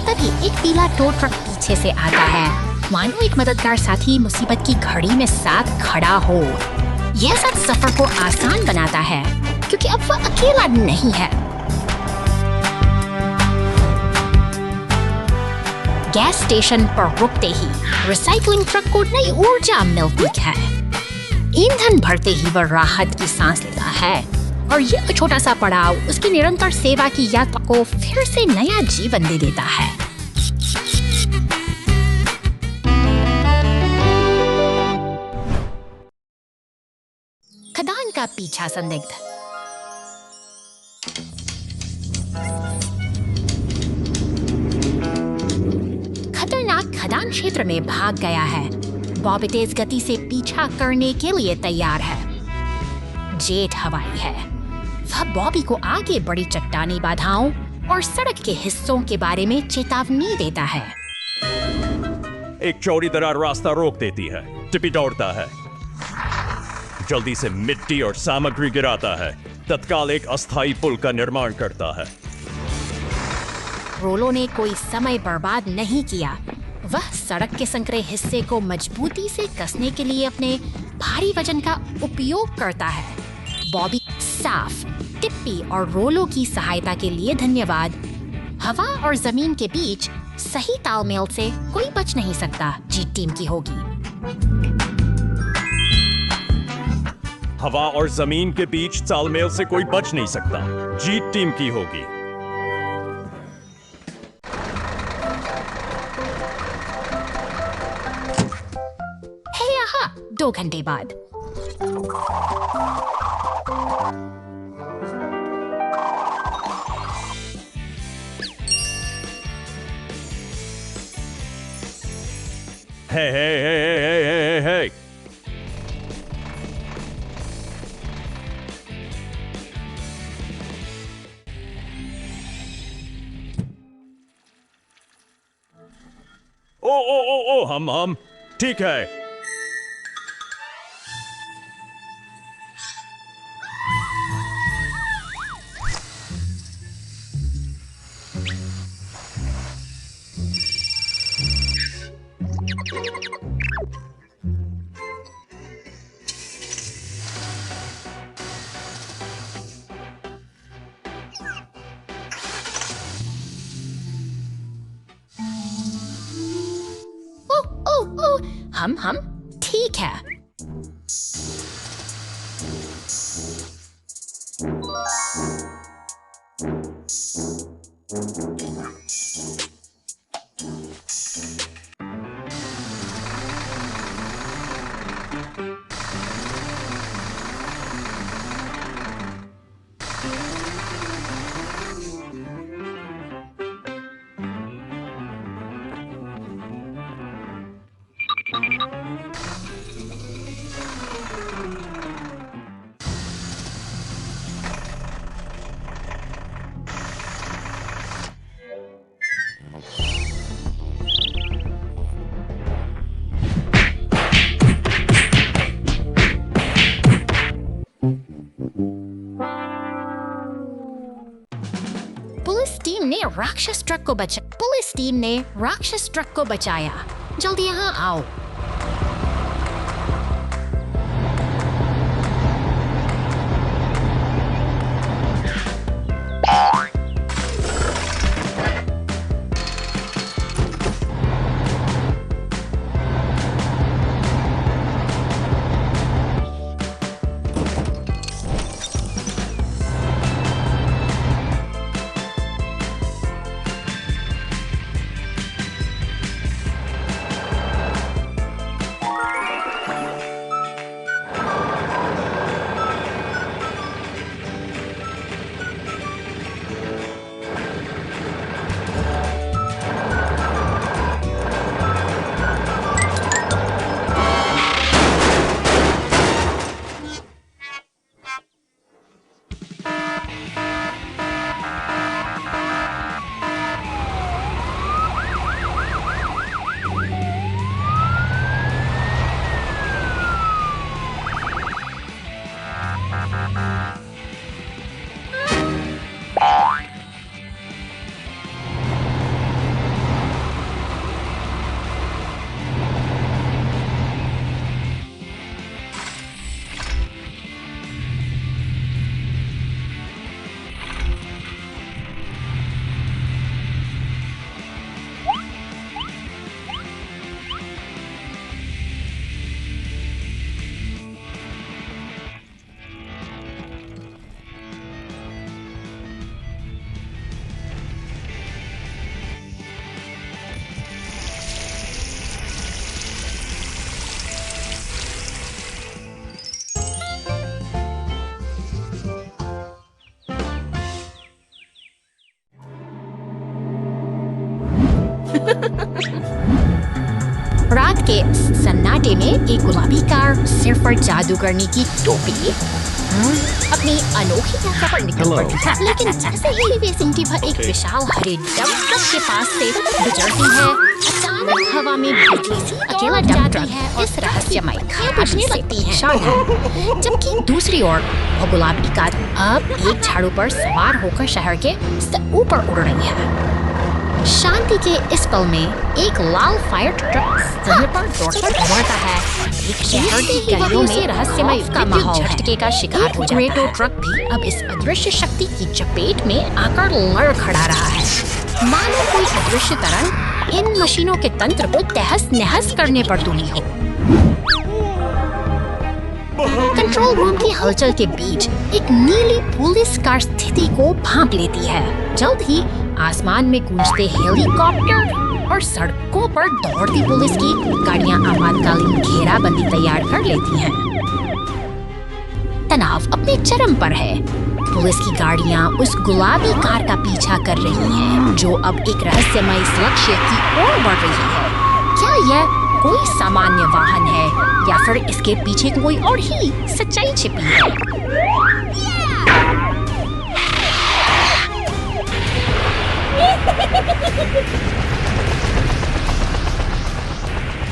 तभी एक पीला टो ट्रक पीछे से आता है, मानो एक मददगार साथी मुसीबत की घड़ी में साथ खड़ा हो। यह सब सफर को आसान बनाता है, क्योंकि अब वह अकेला नहीं है। गैस स्टेशन पर रुकते ही रिसाइकलिंग ट्रक को नई ऊर्जा मिलती है। ईंधन भरते ही वह राहत की सांस लेता है, और यह छोटा सा पड़ाव उसकी निरंतर सेवा की यात्रा को फिर से नया जीवन दे देता है। खदान का पीछा संदिग्ध। खतरनाक खदान क्षेत्र में भाग गया है। बॉबी तेज गति से पीछा करने के लिए तैयार है। जेट हवाई है। वह बॉबी को आगे बड़ी चट्टानी बाधाओं और सड़क के हिस्सों के बारे में चेतावनी देता है। एक चौड़ी दरार रास्ता रोक देती है। टिप्पी दौड़ता है, जल्दी से मिट्टी और सामग्री गिराता है। तत्काल एक अस्थायी पुल का निर्माण करता है। रोलो ने कोई समय बर्बाद नहीं किया। वह सड़क के संकरे हिस्से को मजबूती से कसने के लिए अपने भारी वजन का उपयोग करता है। बॉबी साफ, टिप्पी और रोलो की सहायता के लिए धन्यवाद। हवा और जमीन के बीच सही तालमेल से कोई बच नहीं सकता, जीत टीम की होगी। हवा और जमीन के बीच तालमेल से कोई बच नहीं सकता, जीत टीम की होगी। हे यहाँ 2 घंटे बाद। Hey. ओ, हम ठीक है। हम ठीक है। पुलिस टीम ने राक्षस ट्रक को बचाया। जल्दी यहाँ आओ। रात के सन्नाटे में एक गुलाबी कार सिर पर जादूगरनी की टोपी अपनी अनोखी यात्रा पर निकल पड़ी। लेकिन जैसे ही वे सिंटी भर एक विशाल हरे डंप ट्रक के पास से गुजरती है, अचानक हवा में बिजली सी अकेला डंप ट्रक इस रहस्यमय खाई बुझने लगती है। जबकि दूसरी ओर वो गुलाबी कार अब एक झाड़ू पर सवार होकर शहर के ऊपर उड़ रही है। शांति के इस पल में एक लाल फायर ट्रक समय पर दौड़कर दौड़ता है। एक शहर की गलियों में रहस्यमय का माहौल झटके का शिकार हो जाता है। ट्रक भी अब इस अदृश्य शक्ति की चपेट में आकर लड़ खड़ा रहा है। मानो कोई अदृश्य तरंग इन मशीनों के तंत्र को तहस नहस करने पर तुली हो। कंट्रोल रूम की हलचल के बीच एक नीली पुलिस कार स्थिति को भांप लेती है। जल्द ही आसमान में गूंजते हेलीकॉप्टर और सड़कों पर दौड़ती पुलिस की गाड़ियां आपातकालीन घेराबंदी तैयार कर लेती हैं। तनाव अपने चरम पर है। पुलिस की गाड़ियां उस गुलाबी कार का पीछा कर रही हैं, जो अब एक रहस्यमय लक्ष्य की ओर बढ़ रही है। क्या यह कोई सामान्य वाहन है या फिर इसके पीछे कोई और ही सच्चाई छिपी है?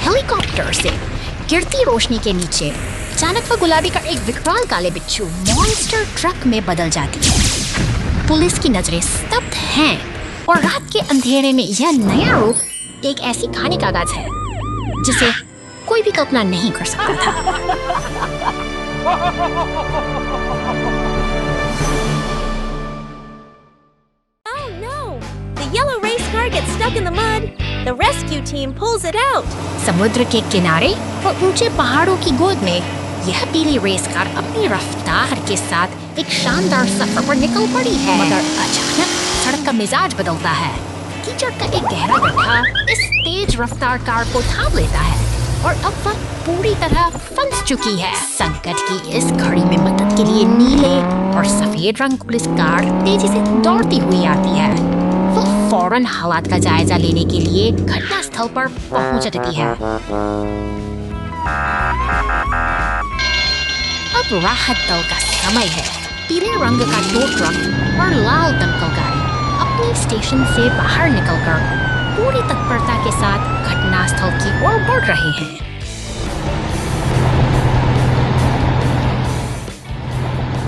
हेलीकॉप्टर से गिरती रोशनी के नीचे अचानक वह गुलाबी का एक विकराल काले बिच्छू मॉन्स्टर ट्रक में बदल जाती है। पुलिस की नजरें स्तब्ध हैं और रात के अंधेरे में यह नया रूप एक ऐसी कहानी का आगाज है जिसे कोई भी कल्पना नहीं कर सकता था। Oh no! The yellow race car gets stuck in the mud. The rescue team pulls it out. समुद्र के किनारे और ऊंचे पहाड़ों की गोद में यह पीली रेस कार अपनी रफ्तार के साथ एक शानदार सफर पर निकल पड़ी है। मगर अचानक सड़क का मिजाज बदलता है। कीचड़ का एक गहरा गड्ढा इस तेज रफ्तार कार को थाम लेता है और अब वह पूरी तरह फंस चुकी है। संकट की इस घड़ी में मदद के लिए नीले और सफेद रंग पुलिस कार तेजी से दौड़ती हुई आती है। वह फौरन हालात का जायजा लेने के लिए घटना स्थल पर पहुंच जाती है। अब राहत दल का समय है। पीले रंग का टो ट्रक और लाल दमकल गाड़ी अपने स्टेशन से बाहर निकलकर पूरी तत्परता के साथ घटनास्थल की ओर बढ़ रहे हैं।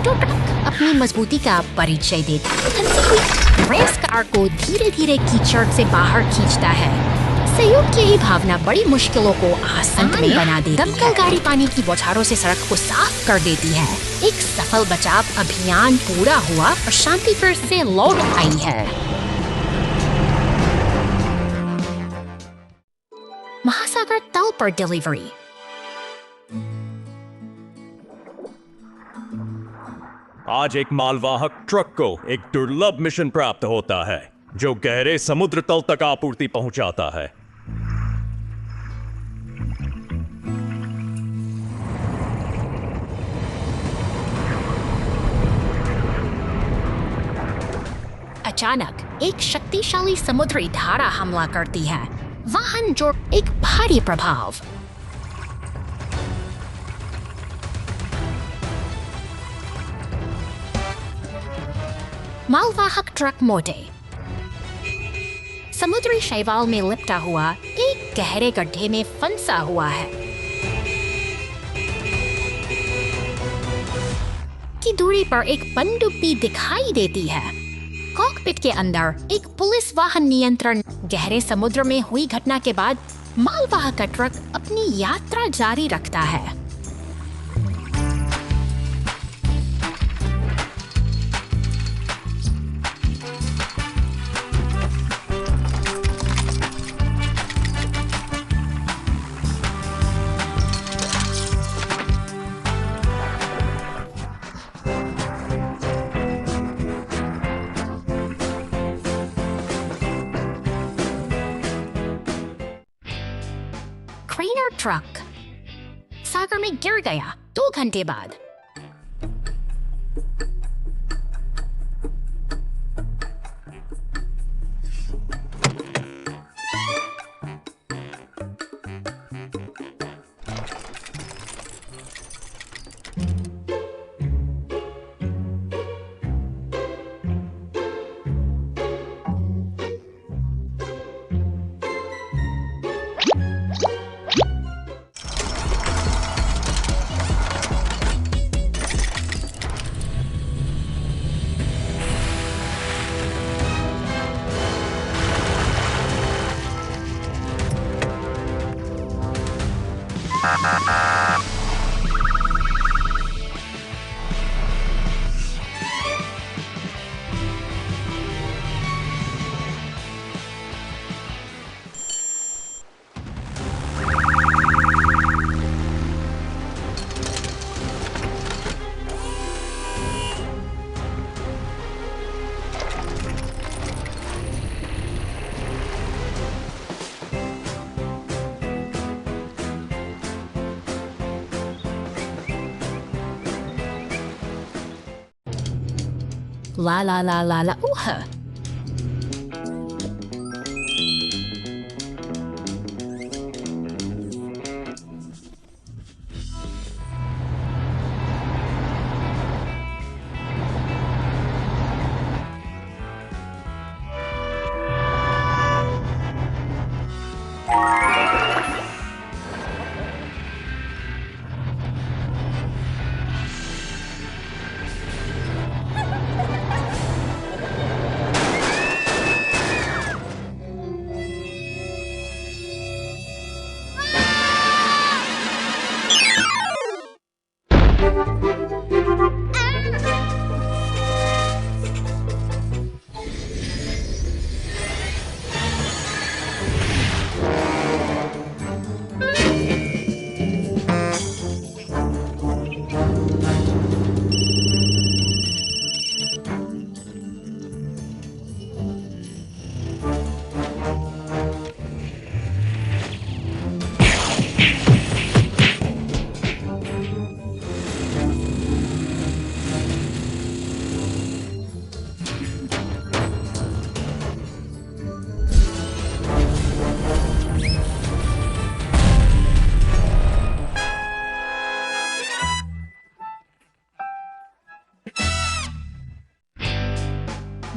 टो ट्रक अपनी मजबूती का परिचय देता है। फंसी हुई रेस कार को धीरे धीरे कीचड़ से बाहर खींचता है। सहयोग की यही भावना बड़ी मुश्किलों को आसान बना देती है। दमकल गाड़ी पानी की बौछारों से सड़क को साफ कर देती है। एक सफल बचाव अभियान पूरा हुआ और शांति फिर से लौट आई है। महासागर तल पर डिलीवरी। आज एक मालवाहक ट्रक को एक दुर्लभ मिशन प्राप्त होता है जो गहरे समुद्र तल तक आपूर्ति पहुंचाता है। अचानक एक शक्तिशाली समुद्री धारा हमला करती है। वाहन जो एक भारी प्रभाव। मालवाहक ट्रक मोटे समुद्री शैवाल में लिपटा हुआ एक गहरे गड्ढे में फंसा हुआ है। की दूरी पर एक पनडुब्बी दिखाई देती है। कॉकपिट के अंदर एक पुलिस वाहन नियंत्रण। गहरे समुद्र में हुई घटना के बाद मालवाहक का ट्रक अपनी यात्रा जारी रखता है। क्रेनर ट्रक सागर में गिर गया 2 घंटे बाद। ला ला ला ला ला ऊह।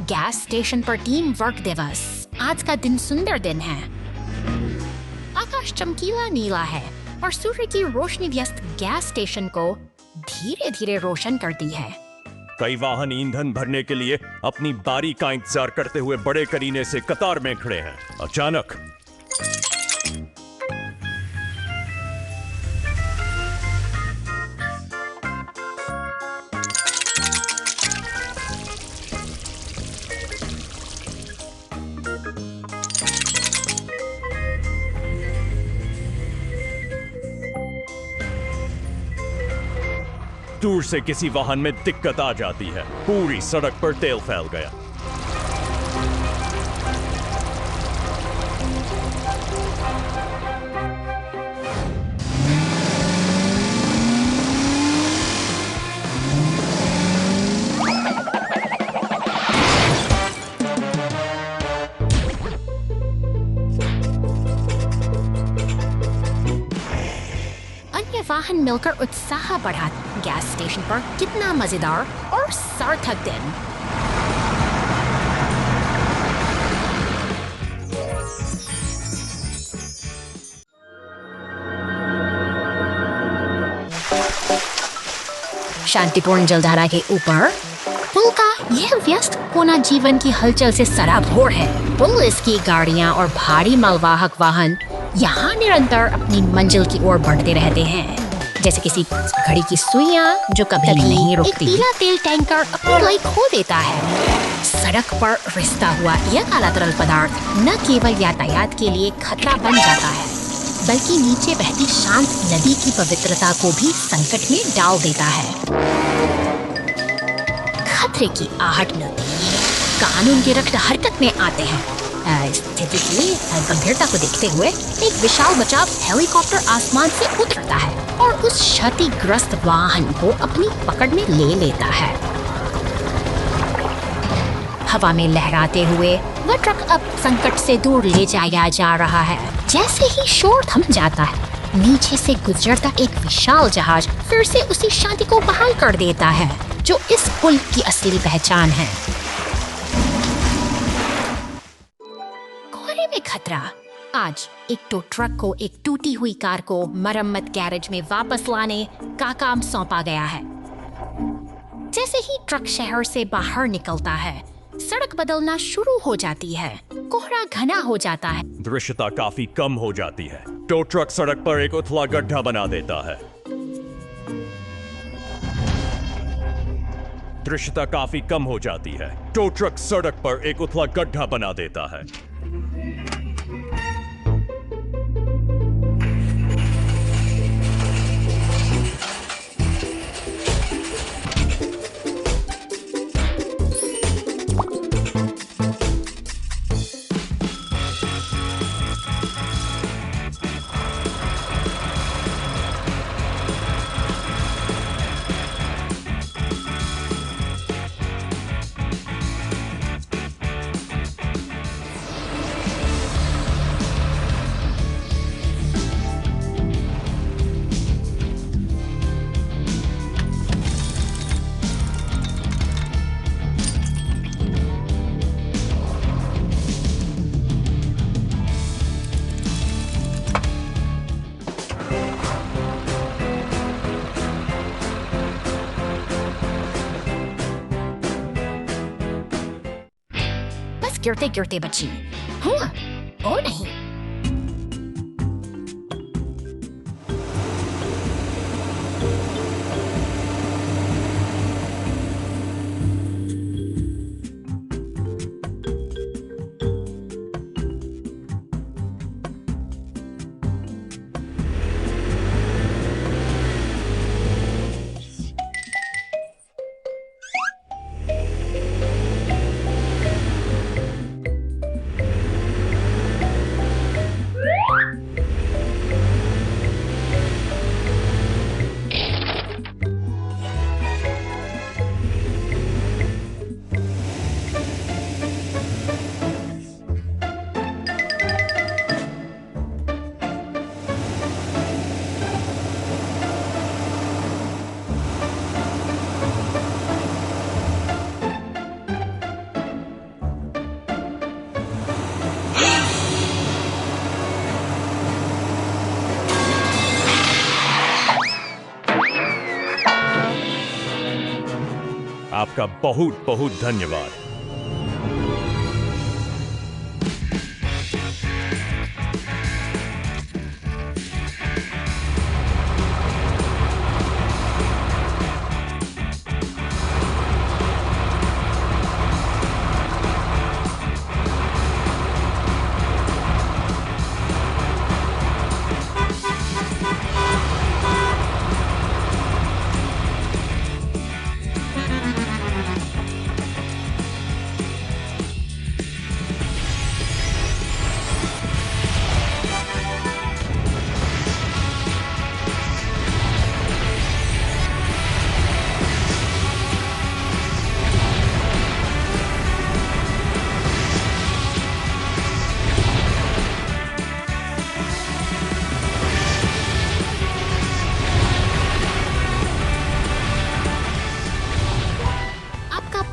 गैस स्टेशन पर टीम वर्क दिवस। आज का दिन सुंदर दिन है। आकाश चमकीला नीला है और सूर्य की रोशनी व्यस्त गैस स्टेशन को धीरे धीरे रोशन करती है। कई वाहन ईंधन भरने के लिए अपनी बारी का इंतजार करते हुए बड़े करीने से कतार में खड़े हैं। अचानक दूर से किसी वाहन में दिक्कत आ जाती है। पूरी सड़क पर तेल फैल गया। वाहन मिलकर उत्साह बढ़ा। गैस स्टेशन पर कितना मजेदार और सार्थक दिन। शांतिपूर्ण जलधारा के ऊपर पुल का यह व्यस्त कोना जीवन की हलचल से सराबोर है। पुलिस की गाड़ियां और भारी मालवाहक वाहन यहाँ निरंतर अपनी मंजिल की ओर बढ़ते रहते हैं, जैसे किसी घड़ी की सुइयां जो कभी नहीं रुकती। एक पीला तेल टैंकर अपनी लाइट खो देता है। सड़क पर रिसता हुआ यह काला तरल पदार्थ न केवल यातायात के लिए खतरा बन जाता है, बल्कि नीचे बहती शांत नदी की पवित्रता को भी संकट में डाल देता है। खतरे की आहट मिलती है। कानून के रक्षक हरकत में आते हैं। स्थिति की गंभीरता को देखते हुए एक विशाल बचाव हेलीकॉप्टर आसमान से उतरता है और उस क्षतिग्रस्त वाहन को अपनी पकड़ में ले लेता है। हवा में लहराते हुए वह ट्रक अब संकट से दूर ले जाया जा रहा है। जैसे ही शोर थम जाता है, नीचे से गुजरता एक विशाल जहाज फिर से उसी शांति को बहाल कर देता है जो इस पुल की असली पहचान है। कोहरे में खतरा। आज एक टो ट्रक को एक टूटी हुई कार को मरम्मत गैरेज में वापस लाने का काम सौंपा गया है। जैसे ही ट्रक शहर से बाहर निकलता है, सड़क बदलना शुरू हो जाती है। कोहरा घना हो जाता है। दृश्यता काफी कम हो जाती है। टो ट्रक सड़क पर एक उथला गड्ढा बना देता है। दृश्यता काफी कम हो जाती है। टो ट्रक सड़क पर एक उथला गड्ढा बना देता है। गिरते गिरते बची। हाँ, ओ नहीं। आपका बहुत बहुत धन्यवाद।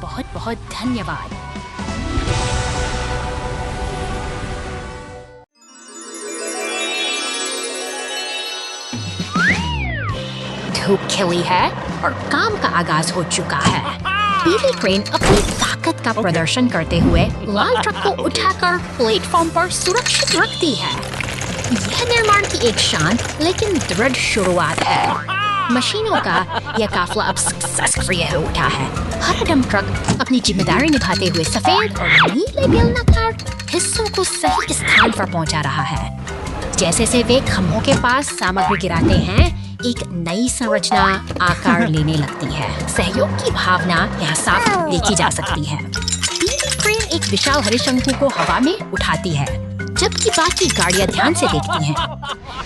बहुत बहुत धन्यवाद। धूप खिली है और काम का आगाज हो चुका है। पीली क्रेन अपनी ताकत का प्रदर्शन करते हुए लाल ट्रक को उठाकर प्लेटफॉर्म पर सुरक्षित रखती है। यह निर्माण की एक शांत लेकिन दृढ़ शुरुआत है। मशीनों का यह काफिला अब सक्रिय हो उठा है। हर डंप ट्रक अपनी जिम्मेदारी निभाते हुए सफेद और नीले बेलनाकार हिस्सों को सही स्थान पर पहुंचा रहा है। जैसे से वे खम्भों के पास सामग्री गिराते हैं, एक नई संरचना आकार लेने लगती है। सहयोग की भावना यहाँ साफ देखी जा सकती है। पीली क्रेन एक विशाल हरे शंकु को हवा में उठाती है, जबकि बाकी गाड़ियां ध्यान से देखती हैं।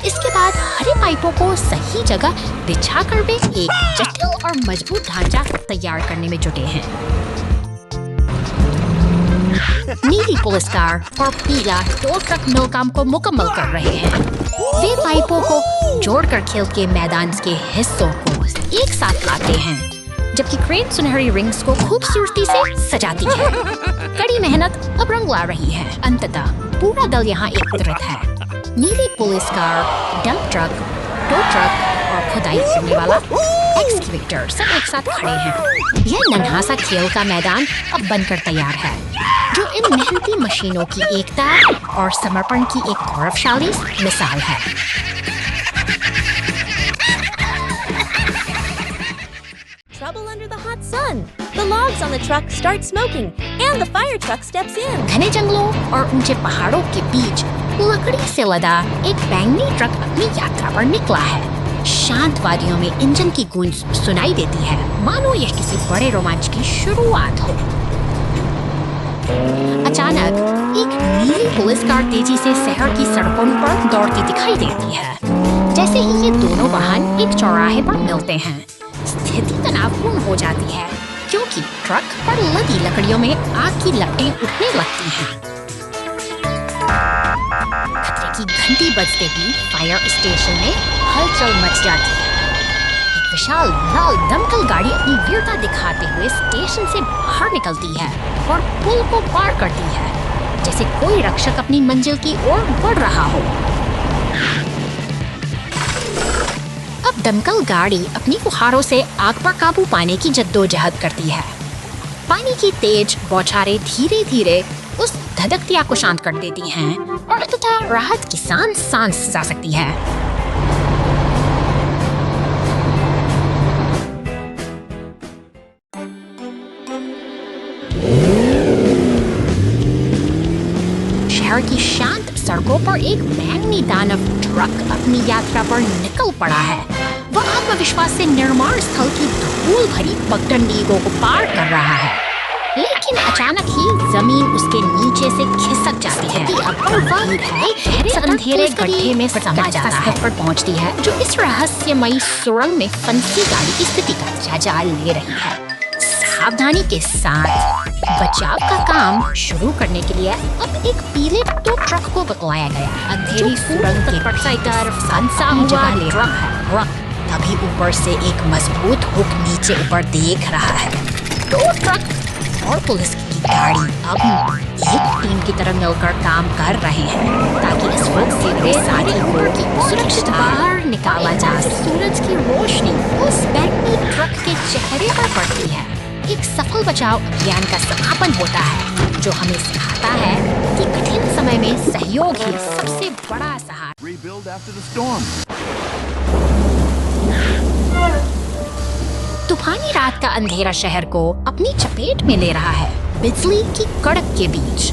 इसके बाद हरे पाइपों को सही जगह बिछाकर वे एक जटिल और मजबूत ढांचा तैयार करने में जुटे हैं। नीली पुलिस कार और पीला टो ट्रक मिल काम को मुकम्मल कर रहे हैं। वे पाइपों को जोड़कर खेल के मैदान के हिस्सों को एक साथ लाते हैं, जबकि क्रेन सुनहरी रिंग्स को खूबसूरती से सजाती है। कड़ी मेहनत अब रंग ला रही है। अंततः पूरा दल यहाँ एकत्रित है। नीली police car, dump truck, tow truck और खुदाई करने वाला एक्सकेवेटर सब एक साथ खड़े हैं। यह नन्हा सा खेल का मैदान अब बनकर तैयार है, जो इन मेहनती मशीनों की एकता और समर्पण की एक गौरवशाली मिसाल है। Trouble under the hot sun. The logs on the truck start smoking, and the fire truck steps in. घने जंगलों और ऊंचे पहाड़ों के बीच लकड़ी से लदा एक बैंगनी ट्रक अपनी यात्रा पर निकला है। शांत वादियों में इंजन की गूंज सुनाई देती है, मानो यह किसी बड़े रोमांच की शुरुआत हो। अचानक एक नीली पुलिस कार तेजी से शहर की सड़कों पर दौड़ती दिखाई देती है। जैसे ही ये दोनों वाहन एक चौराहे पर मिलते हैं, स्थिति तनावपूर्ण हो जाती है, क्योंकि ट्रक पर लदी लकड़ियों में आग की लपटें उठने लगती हैं। खतरे की घंटी बजते ही फायर स्टेशन में हलचल मच जाती है। एक विशाल लाल दमकल गाड़ी अपनी वीरता दिखाते हुए स्टेशन से बाहर निकलती है और पुल को पार करती है, जैसे कोई रक्षक अपनी मंजिल की ओर बढ़ रहा हो। अब दमकल गाड़ी अपनी फुहारों से आग पर काबू पाने की जद्दोजहद करती है। पानी की तेज बौछारें धीरे धीरे उस धधकती आग को शांत कर देती हैं और तथा राहत की सांस जा सकती है। शहर की शांत सड़कों पर एक बैंगनी दानव ट्रक अपनी यात्रा पर निकल पड़ा है। वह आत्मविश्वास से निर्माण स्थल की धूल भरी पगडंडियों को पार कर रहा है, लेकिन अचानक ही जमीन उसके नीचे से खिसक जाती है। गहरे अंधेरे गड्ढे में समा जाता है पर पहुंचती है, जो इस रहस्यमयी सुरंग में फंसी गाड़ी की स्थिति का जायजा ले रही है। सावधानी के साथ बचाव का काम शुरू करने के लिए अब एक पीले टो ट्रक को बतलाया गया। अंधेरी सुरंग के तरफ फंसा हुआ ट्रक है। तभी ऊपर से एक मजबूत हुक नीचे ऊपर देख रहा है। टो ट्रक और पुलिस की गाड़ी अब एक टीम की तरह मिलकर काम कर रहे हैं ताकि इस वक्त से वे सारी लोगों की सुरक्षित बाहर निकाला जा सके। सूरज की रोशनी उस बैंगनी ट्रक के चेहरे पर पड़ती है। एक सफल बचाव अभियान का समापन होता है, जो हमें सिखाता है कि कठिन समय में सहयोग ही सबसे बड़ा सहारा। तूफानी रात का अंधेरा शहर को अपनी चपेट में ले रहा है, बिजली की कड़क के बीच।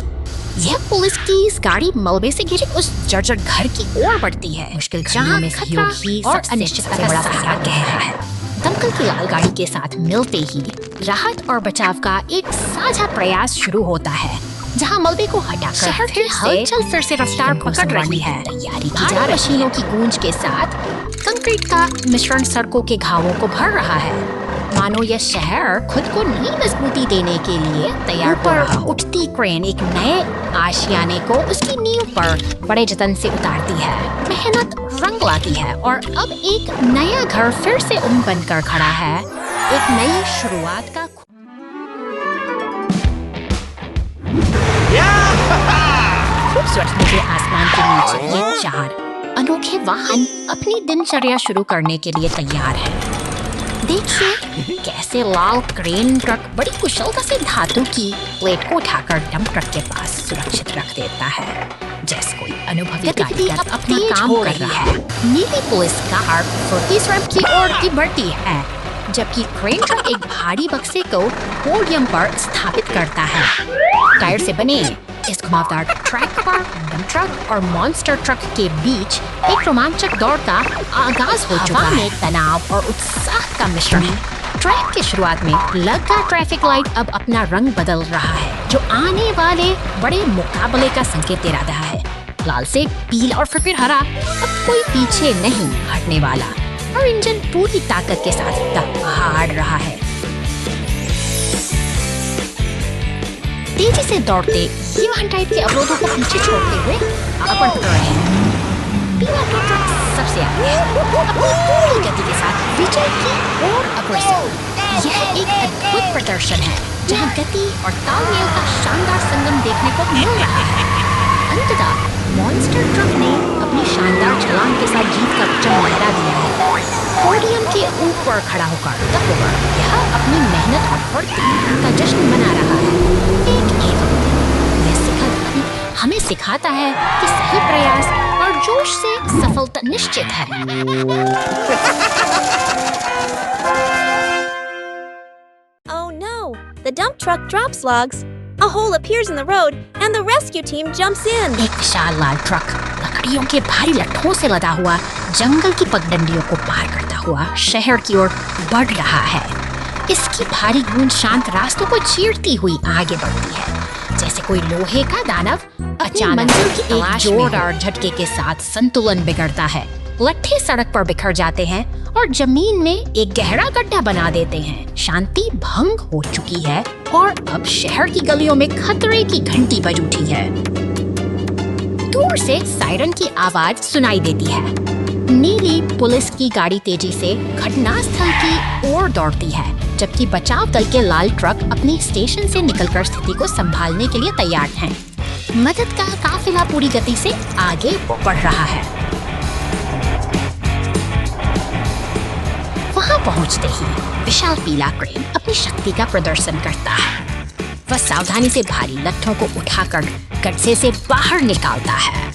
यह पुलिस की इस गाड़ी मलबे से घिरे उस जर्जर घर की ओर बढ़ती है। मुश्किल घड़ियों में सहयोग ही और अनिश्चितता का बड़ा सहारा कह रहा है। दमकल की लाल गाड़ी के साथ मिलते ही राहत और बचाव का एक साझा प्रयास शुरू होता है, जहां मलबे को हटाकर शहर की हलचल फिर से रफ्तार पकड़ रही है। तैयारी की जा रही मशीनों की गूंज के साथ कंक्रीट का मिश्रण सड़कों के घावों को भर रहा है, मानो यह शहर खुद को नई मजबूती देने के लिए तैयार हो रहा हो। उठती क्रेन एक नए आशियाने को उसकी नींव पर बड़े जतन से उतारती है। मेहनत रंग लाती है और अब एक नया घर फिर से बनकर खड़ा है, एक नई शुरुआत का। खूबसूरत मुझे आसमान के नीचे ये चार अनोखे वाहन अपनी दिनचर्या शुरू करने के लिए तैयार हैं। देखिए कैसे लाल क्रेन ट्रक बड़ी कुशलता से धातु की प्लेट को उठाकर डंप ट्रक के पास सुरक्षित रख देता है, जैसे कोई अनुभवी कारीगर अपना काम कर रहा है। नीली पुलिस कार फुर्ती रैंप की ओर बढ़ती है, जबकि क्रेन ट्रक एक भारी बक्से को पोडियम पर स्थापित करता है। टायर से बने इस घुमावदार ट्रैक पर डंप ट्रक और मॉन्स्टर ट्रक के बीच एक रोमांचक दौड़ का आगाज हो चुका है। तनाव और उत्साह का मिश्रण है। ट्रैक की शुरुआत में लगा ट्रैफिक लाइट अब अपना रंग बदल रहा है, जो आने वाले बड़े मुकाबले का संकेत दे रहा है। लाल से पीला और फिर हरा, अब कोई पीछे नहीं हटने वाला और इंजन पूरी ताकत के साथ दहाड़ रहा है। तेजी से दौड़ते ये वाहन टाइप के अवरोधों को पीछे छोड़ते हुए अपन पकड़ रहे हैं। पीला ट्रक सबसे आगे है, अपनी पूरी गति के साथ विजय की ओर अग्रसर। यह एक अद्भुत प्रदर्शन है, जहां गति और तालमेल का शानदार संगम देखने को मिल रहा है। अंततः मॉन्स्टर ट्रक ने अपनी शानदार छलांग के साथ जीत का परचम लहरा दिया है। पोडियम के ऊपर खड़ा होकर यह अपनी मेहनत और फुर्ती का जश्न मना रहा है। हमें सिखाता है कि सही प्रयास और जोश से सफलता निश्चित है। Oh no! The dump truck drops logs. A hole appears in the road, and the rescue team jumps in. एक विशाल लाल ट्रक लकड़ियों के भारी लट्ठों से लदा हुआ जंगल की पगडंडियों को पार करता हुआ शहर की ओर बढ़ रहा है। इसकी भारी गूंज शांत रास्तों को चीरती हुई आगे बढ़ती है, जैसे कोई लोहे का दानव अचानक मंजिल की एक जोरदार झटके के साथ संतुलन बिगड़ता है। लट्ठे सड़क पर बिखर जाते हैं और जमीन में एक गहरा गड्ढा बना देते हैं। शांति भंग हो चुकी है और अब शहर की गलियों में खतरे की घंटी बज उठी है। दूर से सायरन की आवाज सुनाई देती है। नीली पुलिस की गाड़ी तेजी से घटनास्थल की ओर दौड़ती है, जबकि बचाव दल के लाल ट्रक अपनी स्टेशन से निकलकर स्थिति को संभालने के लिए तैयार हैं। मदद का काफिला पूरी गति से आगे बढ़ रहा है। वहां पहुंचते ही विशाल पीला क्रेन अपनी शक्ति का प्रदर्शन करता है। वह सावधानी से भारी लट्ठों को उठाकर गड्ढे से बाहर निकालता है,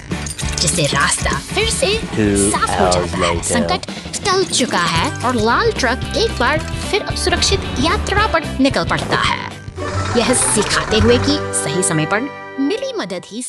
जिससे रास्ता फिर से साफ हो जाता है। संकट टल चुका है और लाल ट्रक एक बार फिर सुरक्षित यात्रा पर निकल पड़ता है, यह सिखाते हुए कि सही समय पर मिली मदद ही